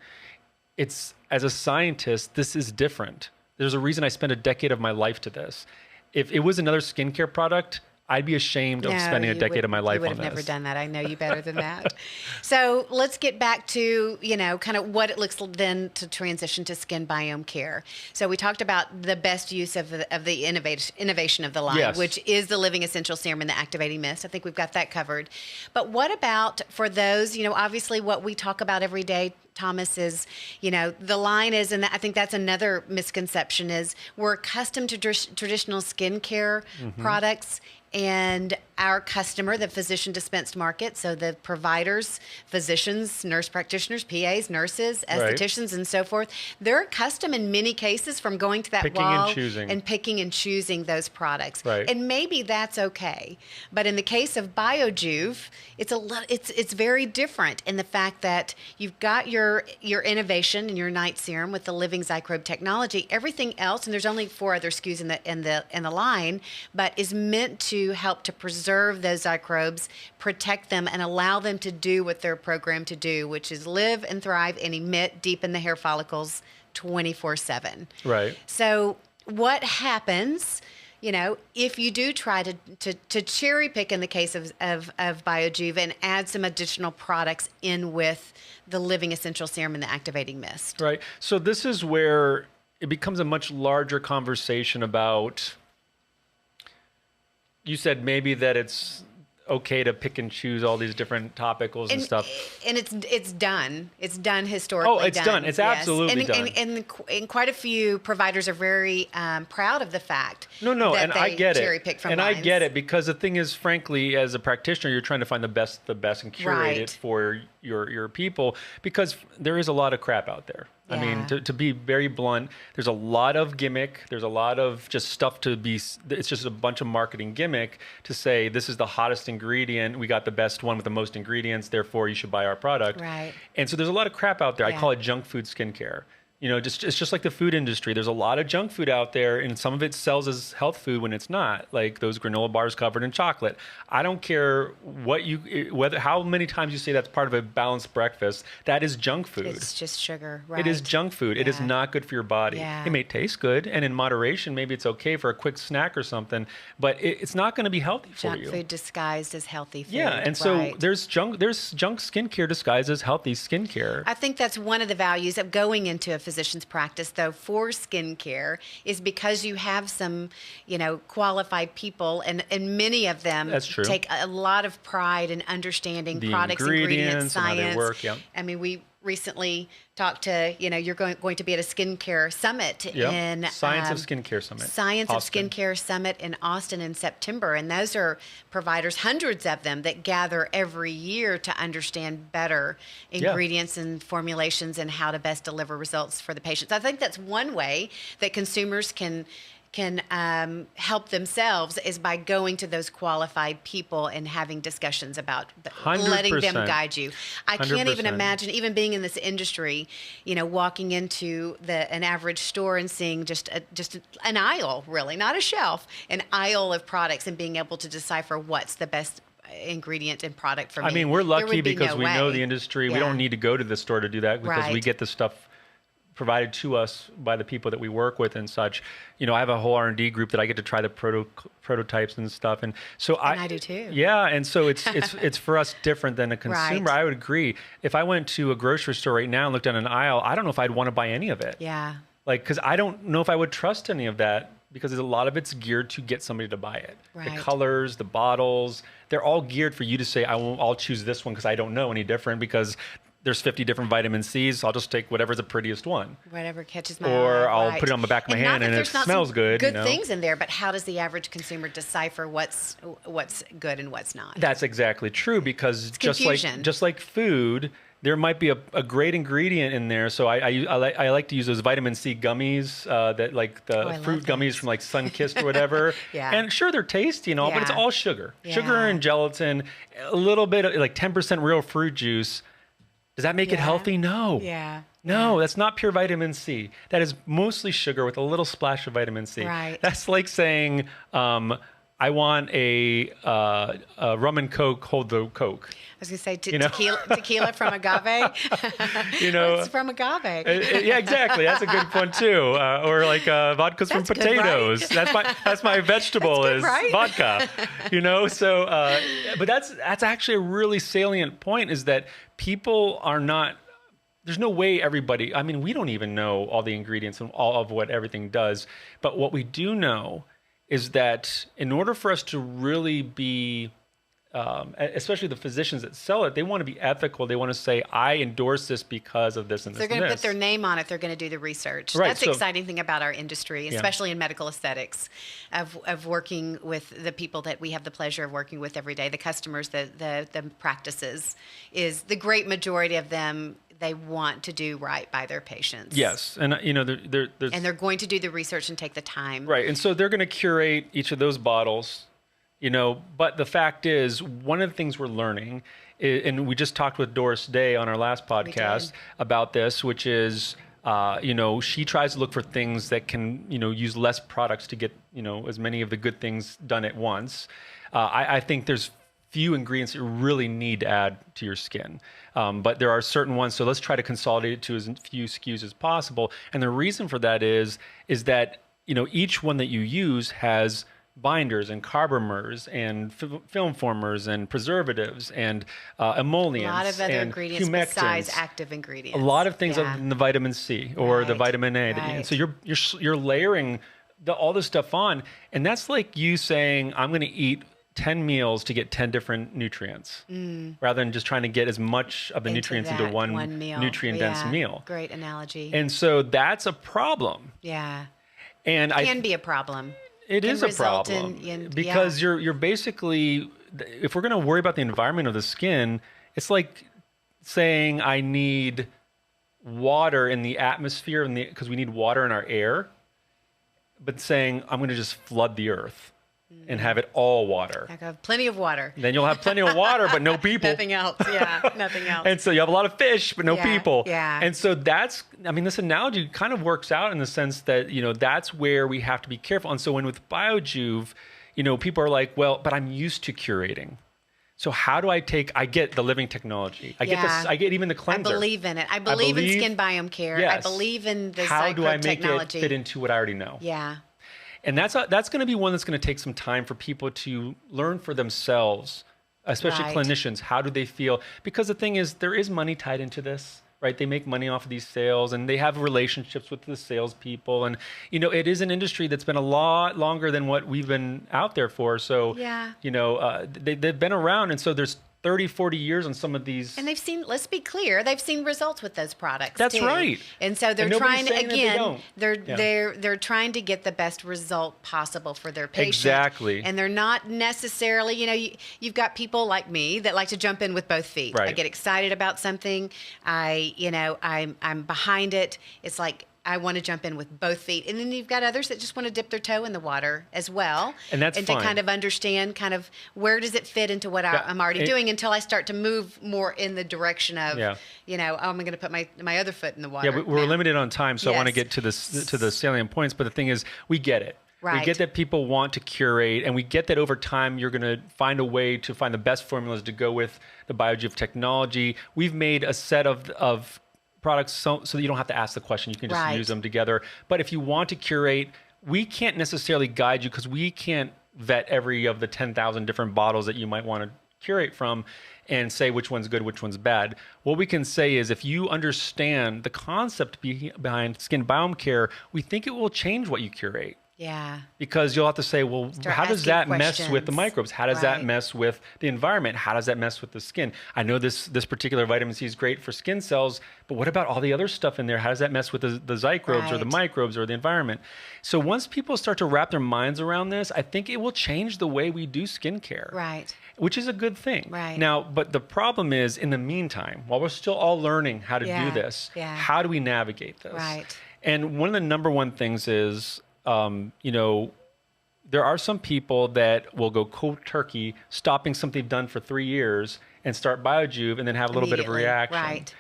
It's, as a scientist, this is different. There's a reason I spent a decade of my life to this. If it was another skincare product, I'd be ashamed of spending a decade of my life on this. You would have never done that. I know you better than that. So let's get back to, kind of what it looks then to transition to skin biome care. So we talked about the best use of the innovation of the line, which is the Living Essential Serum and the Activating Mist. I think we've got that covered. But what about for those, obviously what we talk about every day, Thomas, is, the line is, and I think that's another misconception, is we're accustomed to traditional skincare products, and our customer, the physician dispensed market, so the providers, physicians, nurse practitioners, PAs, nurses, estheticians, and so forth, they're accustomed in many cases from going to that picking wall and choosing. and picking and choosing those products. Right. And maybe that's okay. But in the case of BIOJUVE, it's very different in the fact that you've got your innovation in your night serum with the living Xycrobe technology. Everything else, and there's only 4 other SKUs in the line, but is meant to help to preserve those Xycrobes, protect them, and allow them to do what they're programmed to do, which is live and thrive and emit deep in the hair follicles 24/7. Right. So what happens, if you do try to cherry pick in the case of BIOJUVE and add some additional products in with the living essential serum and the activating mist? Right. So this is where it becomes a much larger conversation about, you said maybe that it's okay to pick and choose all these different topicals and stuff. And it's done. It's done historically. Oh, it's done. It's absolutely done. And quite a few providers are very proud of the fact. No, that and they I get cherry it. pick from And lines. I get it, because the thing is, frankly, as a practitioner, you're trying to find the best and curate it for your people, because there is a lot of crap out there. I mean, to be very blunt, there's a lot of gimmick. There's a lot of just stuff it's just a bunch of marketing gimmick to say, this is the hottest ingredient. We got the best one with the most ingredients. Therefore, you should buy our product. Right. And so there's a lot of crap out there. I call it junk food skincare. It's just like the food industry. There's a lot of junk food out there, and some of it sells as health food when it's not, like those granola bars covered in chocolate. I don't care how many times you say that's part of a balanced breakfast. That is junk food. It's just sugar, right? It is junk food. It is not good for your body. Yeah. It may taste good, and in moderation, maybe it's okay for a quick snack or something, but it's not going to be healthy for you. Junk food disguised as healthy food. Yeah, and so there's junk skincare disguised as healthy skincare. I think that's one of the values of going into a physician's practice, though, for skincare, is because you have some, qualified people, and many of them take a lot of pride in understanding the products, ingredients, science. And how they work, I mean, we recently talked to, you're going to be at a skincare summit in Science of Skincare Summit. Science of Skincare Summit in Austin in September. And those are providers, hundreds of them, that gather every year to understand better ingredients and formulations and how to best deliver results for the patients. I think that's one way that consumers can help themselves, is by going to those qualified people and having discussions about letting them guide you. I can't even imagine, even being in this industry, walking into an average store and seeing just an aisle, really, not a shelf, an aisle of products, and being able to decipher what's the best ingredient and product for me. I mean, we're lucky because we know the industry. Yeah. We don't need to go to the store to do that, because we get the stuff provided to us by the people that we work with and such. I have a whole R&D group that I get to try the prototypes and stuff, and so I do too. Yeah, and so it's for us different than a consumer. Right. I would agree. If I went to a grocery store right now and looked at an aisle, I don't know if I'd want to buy any of it. Yeah. Because I don't know if I would trust any of that, because a lot of it's geared to get somebody to buy it. Right. The colors, the bottles, they're all geared for you to say, I'll choose this one because I don't know any different, because there's 50 different vitamin C's. So I'll just take whatever's the prettiest one. Whatever catches my eye. Or I'll put it on the back of my hand and it smells good. Good things in there, but how does the average consumer decipher what's good and what's not? That's exactly true, because it's just like food, there might be a great ingredient in there. So I like to use those vitamin C gummies, that like the fruit gummies from like Sunkist or whatever. Yeah. And sure, they're tasty and all, but it's all sugar. Yeah. Sugar and gelatin, a little bit of like 10% real fruit juice. Does that make it healthy? No. Yeah. No, that's not pure vitamin C. That is mostly sugar with a little splash of vitamin C. Right. That's like saying, I want a rum and Coke, hold the Coke. I was going to say tequila from agave. It's from agave. Yeah, exactly. That's a good one too. Or like vodka's from potatoes. Good, right? That's my vegetable that's good, is right? vodka. So, but that's actually a really salient point, is that people are not. There's no way everybody. I mean, we don't even know all the ingredients and all of what everything does. But what we do know is that in order for us to really be especially the physicians that sell it, they want to be ethical. They want to say, I endorse this because of this and this. They're going and to this. put their name on it. They're going to do the research. Right, That's the exciting thing about our industry, Yeah. especially in medical aesthetics, of working with the people that we have the pleasure of working with every day, the customers, the practices, is the great majority of them, they want to do right by their patients. Yes, and there's And they're going to do the research and take the time. right, and so they're going to curate each of those bottles, but the fact is, one of the things we're learning, and we just talked with Doris Day on our last podcast about this, which is, she tries to look for things that can, use less products to get, as many of the good things done at once. I think there's few ingredients you really need to add to your skin. But there are certain ones, so let's try to consolidate it to as few SKUs as possible. And the reason for that is that, each one that you use has binders and carbomers and film formers and preservatives and emollients. A lot of other and ingredients humectants. besides active ingredients. A lot of things Yeah. other than the vitamin C or the Right, vitamin A. And so you're layering all this stuff on, and that's like you saying, I'm going to eat 10 meals to get 10 different nutrients, rather than just trying to get as much of the nutrients into one meal. nutrient-dense meal. Great analogy. And so that's a problem. Yeah. And It can be a problem. it can is a result problem in because you're basically, if we're going to worry about the environment of the skin, it's like saying I need water in the atmosphere because we need water in our air, but saying I'm going to just flood the earth and have it all water. I have plenty of water. Then you'll have plenty of water, but no people. Nothing else. Yeah, nothing else. And so you have a lot of fish, but no Yeah, people. yeah. And so this analogy kind of works out in the sense that, that's where we have to be careful. And so when with BioJuve, people are like, well, but I'm used to curating. So how do I get the living technology. I get even the cleanser. I believe in it. I believe in skin biome care. Yes. I believe in the How do I Xycrobe make technology. it fit into what I already know? Yeah. And that's going to be one that's going to take some time for people to learn for themselves, especially Right. clinicians. How do they feel? Because the thing is, there is money tied into this, right? They make money off of these sales, and they have relationships with the salespeople. And, it is an industry that's been a lot longer than what we've been out there for. So, Yeah. they've been around. And so there's 30, 40 years on some of these. And they've seen, let's be clear, they've seen results with those products. That's too. right. And so they're And nobody's trying to, saying that they don't. they're trying to get the best result possible for their patient. Exactly. And they're not necessarily, you've got people like me that like to jump in with both feet. Right. I get excited about something. I'm behind it. It's like, I want to jump in with both feet. And then you've got others that just want to dip their toe in the water as well. And that's to fine. kind of understand where does it fit into what I'm already doing until I start to move more in the direction of, I'm going to put my other foot in the water. Yeah, we're limited on time, so I want to Yes. get to the salient points. But the thing is, we get it. Right. We get that people want to curate, and we get that over time you're going to find a way to find the best formulas to go with the BioJuve technology. We've made a set of products so that you don't have to ask the question. You can just Right. use them together. But if you want to curate, we can't necessarily guide you because we can't vet every of the 10,000 different bottles that you might want to curate from and say which one's good, which one's bad. What we can say is if you understand the concept behind skin biome care, we think it will change what you curate. Yeah. Because you'll have to say, well, Start how does asking that mess with the questions. microbes? How does that Right. mess with the environment? How does that mess with the skin? I know this particular vitamin C is great for skin cells, but what about all the other stuff in there? How does that mess with the Xycrobes or the Right. microbes or the environment? So once people start to wrap their minds around this, I think it will change the way we do skincare. Right. Which is a good thing. Right. Now, but the problem is, in the meantime, while we're still all learning how to Yeah. do this, Yeah. how do we navigate this? Right. And one of the number one things is, there are some people that will go cold turkey, stopping something they've done for 3 years and start BioJuve and then have a little bit of a Immediately. reaction. Right.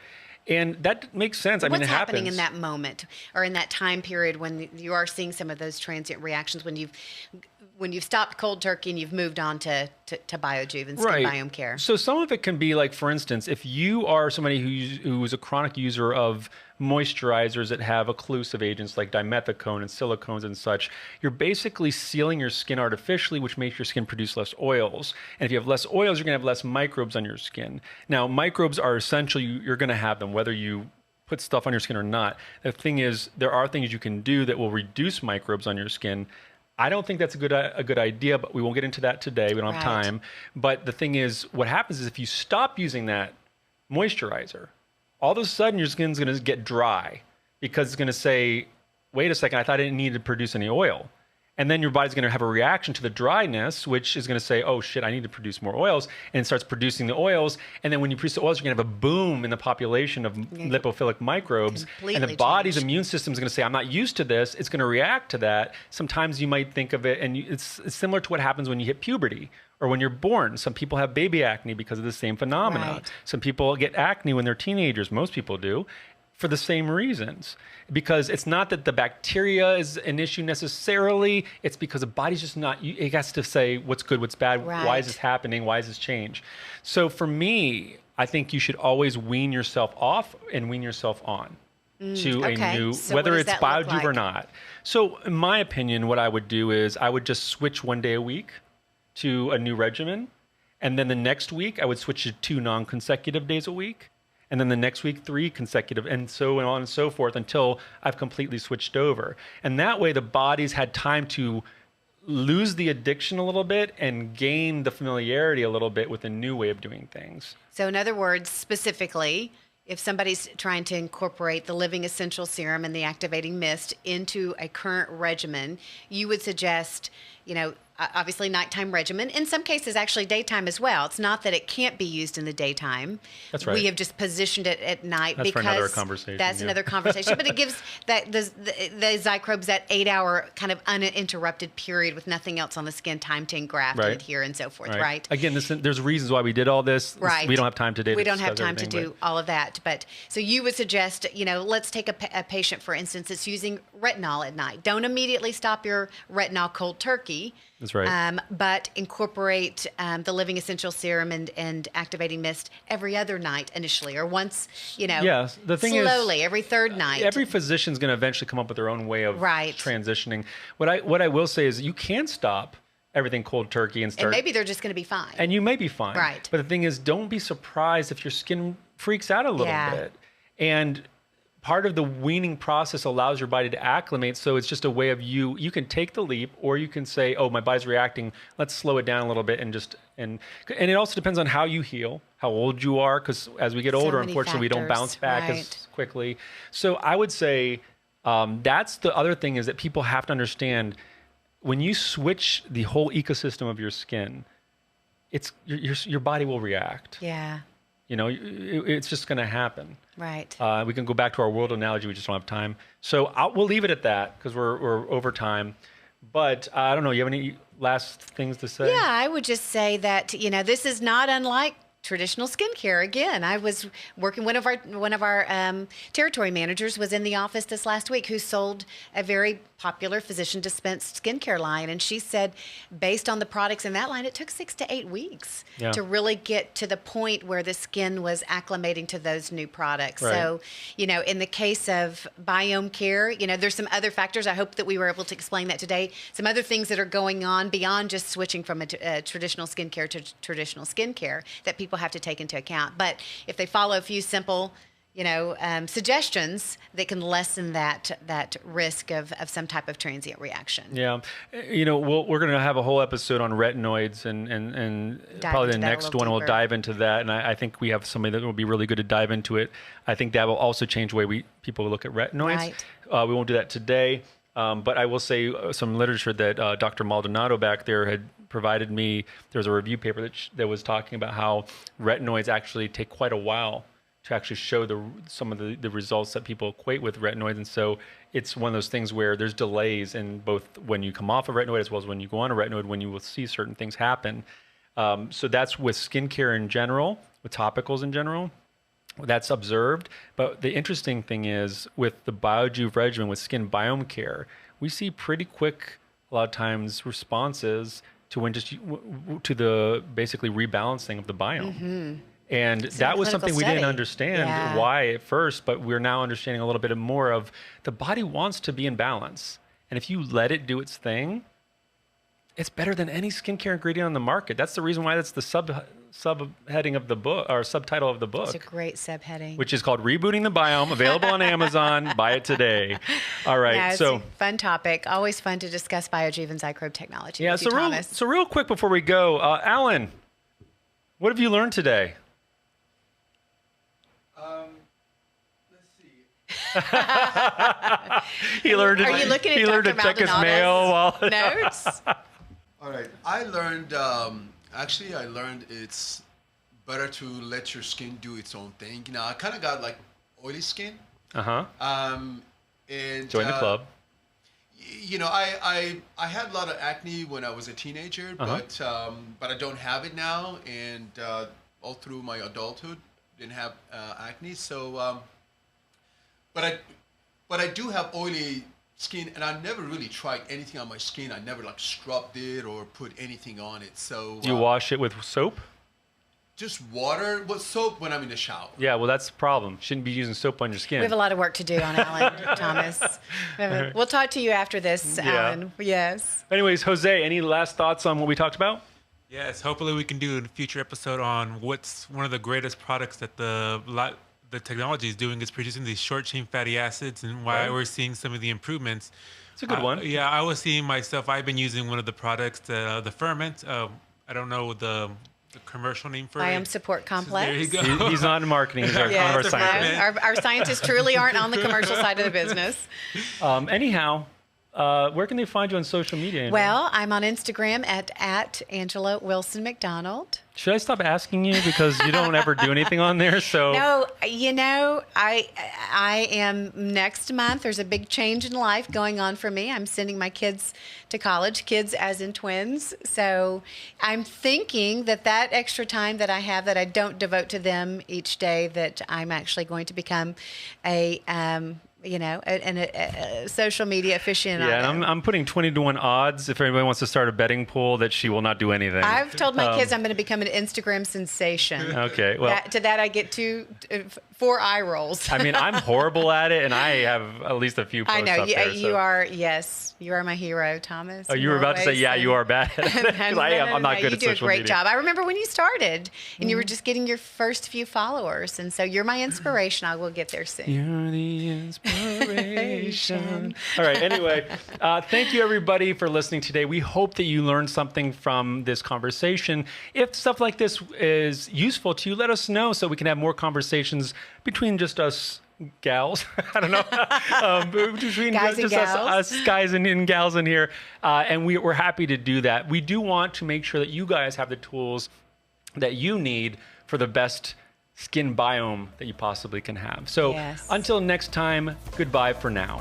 And that makes sense. I mean, What's it happening happens. in that moment or in that time period when you are seeing some of those transient reactions when you've stopped cold turkey and you've moved on to BioJuve and skin biome care? So some of it can be like, for instance, if you are somebody who is a chronic user of moisturizers that have occlusive agents like dimethicone and silicones and such, you're basically sealing your skin artificially, which makes your skin produce less oils. And if you have less oils, you're going to have less microbes on your skin. Now, microbes are essential. You're going to have them, whether you put stuff on your skin or not. The thing is, there are things you can do that will reduce microbes on your skin. I don't think that's a good idea, but we won't get into that today. We don't have Right. time. But the thing is, what happens is if you stop using that moisturizer, all of a sudden your skin's going to get dry because it's going to say, wait a second, I thought I didn't need to produce any oil. And then your body's going to have a reaction to the dryness, which is going to say, oh shit, I need to produce more oils. And it starts producing the oils. And then when you produce the oils, you're going to have a boom in the population of lipophilic microbes. And the body's immune system is going to say, I'm not used to this. It's going to react to that. Sometimes you might think of it, and it's similar to what happens when you hit puberty or when you're born. Some people have baby acne because of the same phenomena. Right. Some people get acne when they're teenagers. Most people do, for the same reasons. Because it's not that the bacteria is an issue necessarily, it's because the body's just not, it has to say what's good, what's bad, Right. why is this happening, why is this change? So for me, I think you should always wean yourself off and wean yourself on to a okay. new, So whether what it's does that look BIOJUVE or like? not. So in my opinion, what I would do is I would just switch one day a week to a new regimen. And then the next week, I would switch to 2 non-consecutive days a week. And then the next week, 3 consecutive, and so on and so forth until I've completely switched over. And that way the body's had time to lose the addiction a little bit and gain the familiarity a little bit with a new way of doing things. So in other words, specifically, if somebody's trying to incorporate the Living Essential Serum and the Activating Mist into a current regimen, you would suggest, obviously nighttime regimen. In some cases, actually daytime as well. It's not that it can't be used in the daytime. That's right. We have just positioned it at night That's because for another conversation, that's yeah. another conversation. But it gives that the Xycrobes that 8-hour kind of uninterrupted period with nothing else on the skin, time to engraft and adhere and so forth. Right. Again, there's reasons why we did all this. Right. We don't have time today. We to don't have discuss time to everything, do all of that. But so you would suggest, let's take a patient, for instance, that's using retinol at night. Don't immediately stop your retinol cold turkey. That's right. But incorporate the Living Essential Serum and Activating Mist every other night initially, or once, Yes, the thing slowly, is, every third night. Every physician's going to eventually come up with their own way of Right. transitioning. What I will say is you can stop everything cold turkey and start. And maybe they're just going to be fine. And you may be fine. Right. But the thing is, don't be surprised if your skin freaks out a little bit. And part of the weaning process allows your body to acclimate. So it's just a way of you can take the leap, or you can say, oh, my body's reacting. Let's slow it down a little bit and it also depends on how you heal, how old you are, because as we get So older, many unfortunately, we don't factors, bounce back right. as quickly. So I would say that's the other thing, is that people have to understand when you switch the whole ecosystem of your skin, it's your body will react. Yeah. It's just going to happen. Right. We can go back to our world analogy. We just don't have time. So we'll leave it at that because we're over time. But I don't know. You have any last things to say? Yeah, I would just say that, this is not unlike traditional skincare. Again, I was working, one of our territory managers was in the office this last week who sold a very popular physician dispensed skincare line. And she said, based on the products in that line, it took 6 to 8 weeks to really get to the point where the skin was acclimating to those new products. Right. So, in the case of biome care, there's some other factors. I hope that we were able to explain that today. Some other things that are going on beyond just switching from a traditional skincare to traditional skincare that people have to take into account. But if they follow a few simple suggestions, that can lessen that risk of some type of transient reaction. Yeah. We're going to have a whole episode on retinoids and probably the next one we'll dive into that. And I think we have somebody that will be really good to dive into it. I think that will also change the way people look at retinoids. Right. We won't do that today. But I will say some literature that Dr. Maldonado back there had provided me. There was a review paper that was talking about how retinoids actually take quite a while to actually show some of the results that people equate with retinoids. And so it's one of those things where there's delays in both when you come off a retinoid as well as when you go on a retinoid, when you will see certain things happen. So that's with skincare in general, with topicals in general. That's observed. But the interesting thing is with the BIOJUVE regimen with skin biome care, we see pretty quick, a lot of times, responses to to the basically rebalancing of the biome. Mm-hmm. And that was something we didn't understand why at first, but we're now understanding a little bit more of the body wants to be in balance. And if you let it do its thing, it's better than any skincare ingredient on the market. That's the reason why that's the subheading of the book, or subtitle of the book. It's a great subheading. Which is called Rebooting the Biome, available on Amazon. Buy it today. All right. Yeah, it's a fun topic. Always fun to discuss BIOJUVE and Xycrobe technology. Yeah, with you, Thomas. so real quick before we go, Alan, what have you learned today? He learned. Are you looking at he learned to Dr. check his Maldonado's mail while notes? All right. I learned, actually, it's better to let your skin do its own thing. You know, I kind of got like oily skin. Uh-huh. And Join the club. You know, I had a lot of acne when I was a teenager, but I don't have it now, and all through my adulthood, didn't have acne. So, but I do have oily skin, and I never really tried anything on my skin. I never like scrubbed it or put anything on it. So Do you wash it with soap? just water with soap when I'm in the shower. Yeah, well, that's the problem. Shouldn't be using soap on your skin. We have a lot of work to do on Alan, Thomas. We'll talk to you after this, Alan. Yes. Anyways, Jose, any last thoughts on what we talked about? Yes, hopefully we can do a future episode on what's one of the greatest products that the technology is doing is producing these short chain fatty acids, and why we're seeing some of the improvements. It's a good one. Yeah, I was seeing myself. I've been using one of the products, the ferment. I don't know the commercial name for Biome it. Support Complex. There you go. He's not in marketing. He's our, Yes, one of our scientists. our scientists truly aren't on the commercial side of the business. Anyhow, where can they find you on social media? Angela? Well, I'm on Instagram at Angela Wilson McDonald. Should I stop asking you because you don't ever do anything on there? So No, you know, I am next month. There's a big change in life going on for me. I'm sending my kids to college, kids as in twins. So I'm thinking that extra time that I have that I don't devote to them each day, that I'm actually going to become a social media aficionado. Yeah, and I'm putting 20-1 odds if anybody wants to start a betting pool that she will not do anything. I've told my kids I'm going to become an Instagram sensation. Okay, well, To that I get 4 eye rolls. I mean, I'm horrible at it, and I have at least a few posts I know up there. you are. Yes, you are my hero, Thomas. Oh, you were about to say, yeah, you are bad. I am. I'm not good at social media. You do a great job. I remember when you started, and you were just getting your first few followers, and so you're my inspiration. I will get there soon. You're the inspiration. All right. Anyway, thank you everybody for listening today. We hope that you learned something from this conversation. If stuff like this is useful to you, let us know so we can have more conversations between just us gals. I don't know. Between guys just and gals. us guys and gals in here. And we're happy to do that. We do want to make sure that you guys have the tools that you need for the best skin biome that you possibly can have. So Yes. until next time, goodbye for now.